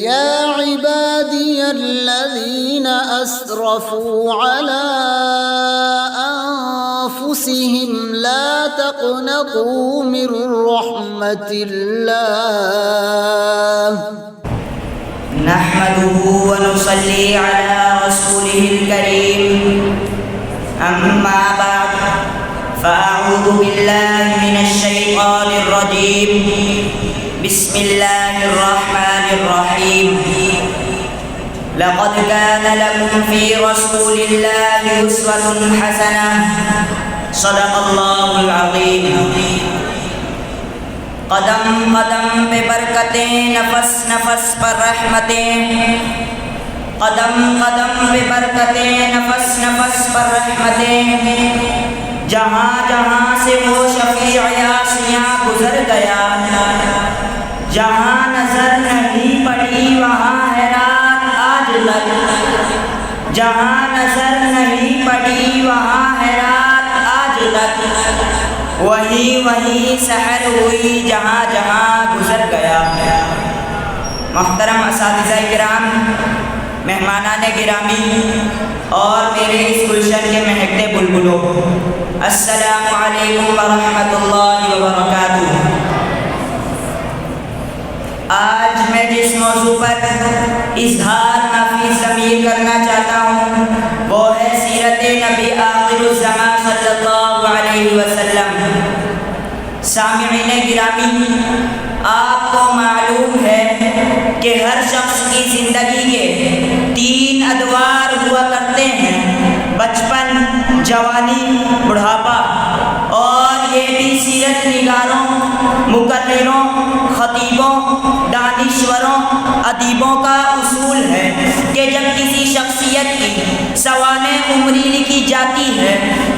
يا عبادي الذين أسرفوا على أنفسهم لا تقنطوا من رحمة الله نحمده ونصلي على رسوله الكريم أما بعد فأعوذ بالله من الشيطان الرجيم بسم الله الرحمن الرحيم لقد كان لكم في رسول الله أسوة حسنة صدق الله العظيم قدم قدم پہ برکتیں نفس نفس پر رحمتیں قدم قدم پہ برکتیں نفس نفس پر رحمتیں جہاں جہاں سے وہ شفیع یاسیاں گزر گیا جہاں نظر نہیں پڑی وہاں ہے رات آج تک جہاں نظر نہیں پڑی وہاں ہے رات آج تک وہی وہی سحر ہوئی جہاں جہاں گزر گیا محترم اساتذہ کرام مہمانان گرامی اور میرے اس گلشن کے مہکتے بلبلوں السلام علیکم ورحمۃ اللہ وبرکاتہ آج میں جس موضوع پر اظہار نفیس ضمیر کرنا چاہتا ہوں وہ ہے سیرت نبی آخر الزمان صلی اللہ علیہ وسلم سامعین گرامی آپ کو معلوم ہے کہ ہر شخص کی زندگی کے 3 ادوار ہوا کرتے ہیں بچپن جوانی بڑھاپا اور یہ بھی سیرت نگاروں مقرروں خطیبوں دانشوروں ادیبوں کا اصول ہے کہ جب کسی شخصیت کی سوانح عمری لکھی جاتی ہے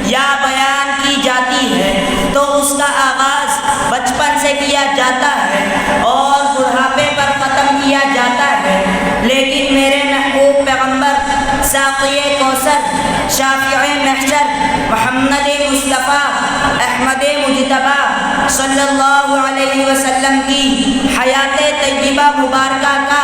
یا بیان کی جاتی ہے تو اس کا آغاز بچپن سے کیا جاتا ہے اور بڑھاپے پر ختم کیا جاتا ہے لیکن میرے محبوب پیغمبر ساقی کوثر شافع محشر محمد مصطفیٰ احمد مجتبیٰ صلی اللہ علیہ وسلم کی حیات طیبہ مبارکہ کا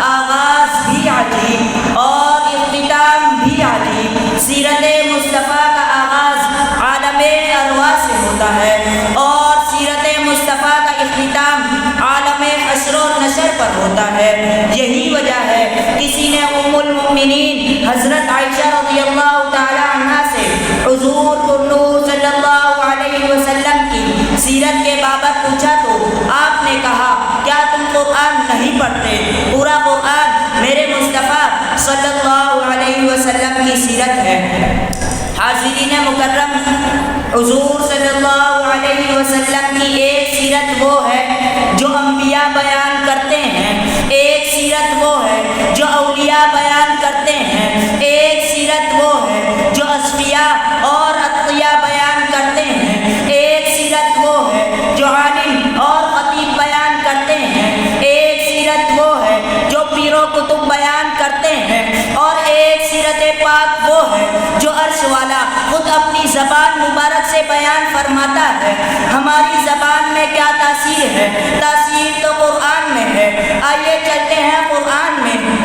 آغاز بھی عجیب اور اختتام بھی عجیب سیرت مصطفیٰ کا آغاز عالم ارواح سے ہوتا ہے اور سیرت مصطفیٰ کا اختتام عالم حشر و نشر پر ہوتا ہے یہی وجہ ہے کسی نے ام المؤمنین حضرت عائشہ رضی اللہ تعالی عنہا سے حضور نور صلی اللہ علیہ وسلم کی سیرت کے بابت پوچھا تو آپ نے کہا کیا تم قرآن نہیں پڑھتے پورا قرآن میرے مصطفیٰ صلی اللہ علیہ وسلم کی سیرت ہے حاضرین مکرم حضور صلی اللہ علیہ وسلم کی ایک سیرت وہ ہے جو انبیاء بیان کرتے ہیں ایک سیرت وہ ہے جو اولیاء بیان کرتے ہیں ایک سیرت وہ ہے جو اصفیاء اور اتقیاء بیان کرتے ہیں ایک سیرت وہ ہے جو عالم اور خطیب بیان کرتے ہیں ایک سیرت وہ ہے جو پیر و کتب بیان کرتے ہیں اور ایک سیرت پاک وہ ہے جو عرش والا خود اپنی زبان مبارک سے بیان فرماتا ہے ہماری زبان میں کیا تاثیر ہے تاثیر تو قرآن میں ہے آئیے چلتے ہیں قرآن میں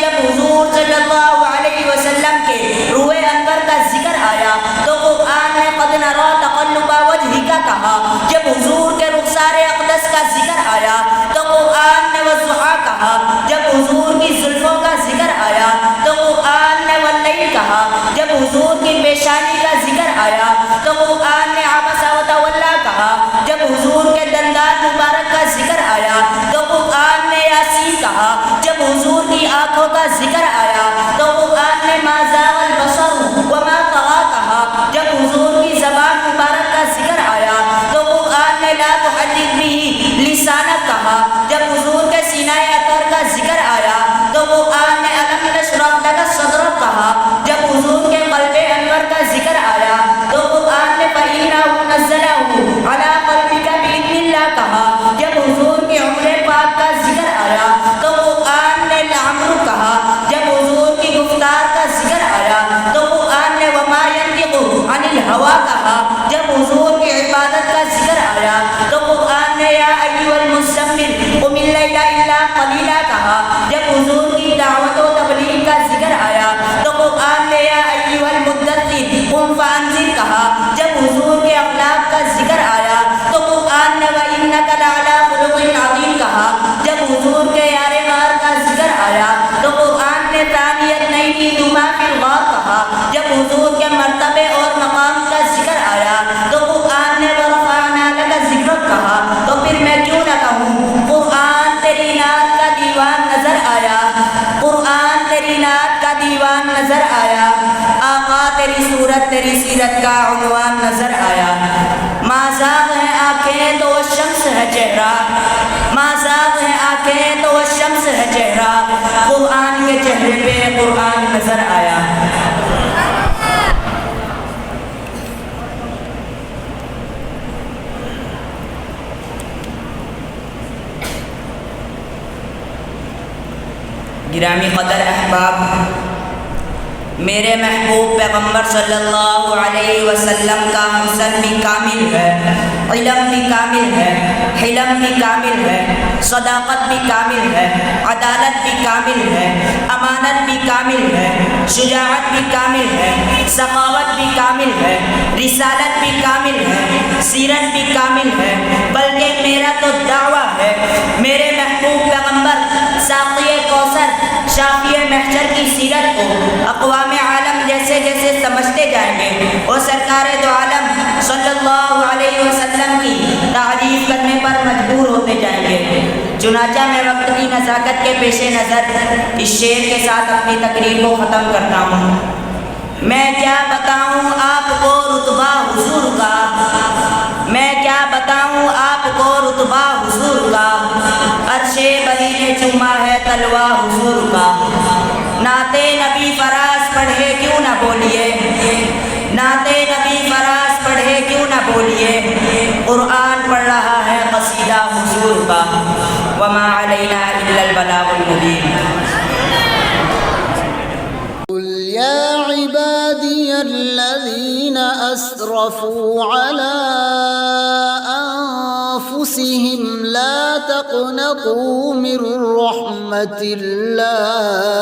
جب حضور صلی اللہ علیہ وسلم کے روح انور کا ذکر آیا تو قرآن نے قد نری تقلب وجهک کہا جب حضور کے رخسار اقدس کا ذکر آیا تو قرآن نے والضحیٰ کہا جب حضور کی زلفوں کا ذکر آیا تو قرآن نے واللیل کہا جب حضور کی پیشانی کا ذکر آیا تو قرآن نے عبس وتولی کہا جب حضور کے دندان مبارک کا ذکر آیا تو قرآن نے یاسین کہا جب حضور کی آنکھوں کا ذکر آیا تو قرآن نے ما زاغ البصر وما طغى کہا جب حضور کی زبان مبارک کا ذکر آیا تو قرآن نے لا تحرک به لسانک کہا جب حضور کے سینہ اطہر کا ذکر آیا تو قرآن نے الم نشرح لک صدرک کہا جب حضور کے قلب انور کا ذکر آیا تو قرآن نے فإنه نزله على قلبك بإذن الله کہا جب حضور کے عمر پاک کا ذکر آیا تو قرآن نے لعمر کہا جب حضور نظر آیا، آقا تیری صورت تیری سیرت کا عنوان نظر آیا۔ ما زاغ ہے آنکھیں تو وہ شمس ہے چہرہ، ما زاغ ہے آنکھیں تو وہ شمس ہے چہرہ، قرآن کے چہرے پہ قرآن نظر آیا۔ گرامی قدر احباب، میرے محبوب پیغمبر صلی اللہ علیہ وسلم کا حسن بھی کامل ہے، علم بھی کامل ہے، حلم بھی کامل ہے، صداقت بھی کامل ہے، عدالت بھی کامل ہے، امانت بھی کامل ہے، شجاعت بھی کامل ہے، سخاوت بھی کامل ہے، رسالت بھی کامل ہے، سیرت بھی کامل ہے۔ بلکہ میرا تو دعویٰ ہے میرے محبوب پیغمبر ساقی کوثر شافی محشر کی سیرت کو اقوام عالم جیسے جیسے سمجھتے جائیں گے، وہ سرکار دو عالم صلی اللہ علیہ وسلم کی تعریف کرنے پر مجبور ہوتے جائیں گے۔ چنانچہ میں وقت کی نزاکت کے پیش نظر اس شعر کے ساتھ اپنی تقریر کو ختم کرتا ہوں۔ میں کیا بتاؤں آپ کو رتبہ حضور کا، میں کیا بتاؤں آپ کو رتبہ حضور کا، عرش بری نے چوما ہے تلوا حضور کا۔ نعت نبی فراز پڑھے کیوں نہ بولیے، نعت نبی فراز پڑھے کیوں نہ بولیے، قرآن پڑھ رہا ہے قصیدہ حضور کا۔ وما علینا الا البلاغ المبین۔ قل يا عبادي الذين أسرفوا على أنفسهم لا تقنطوا من رحمة الله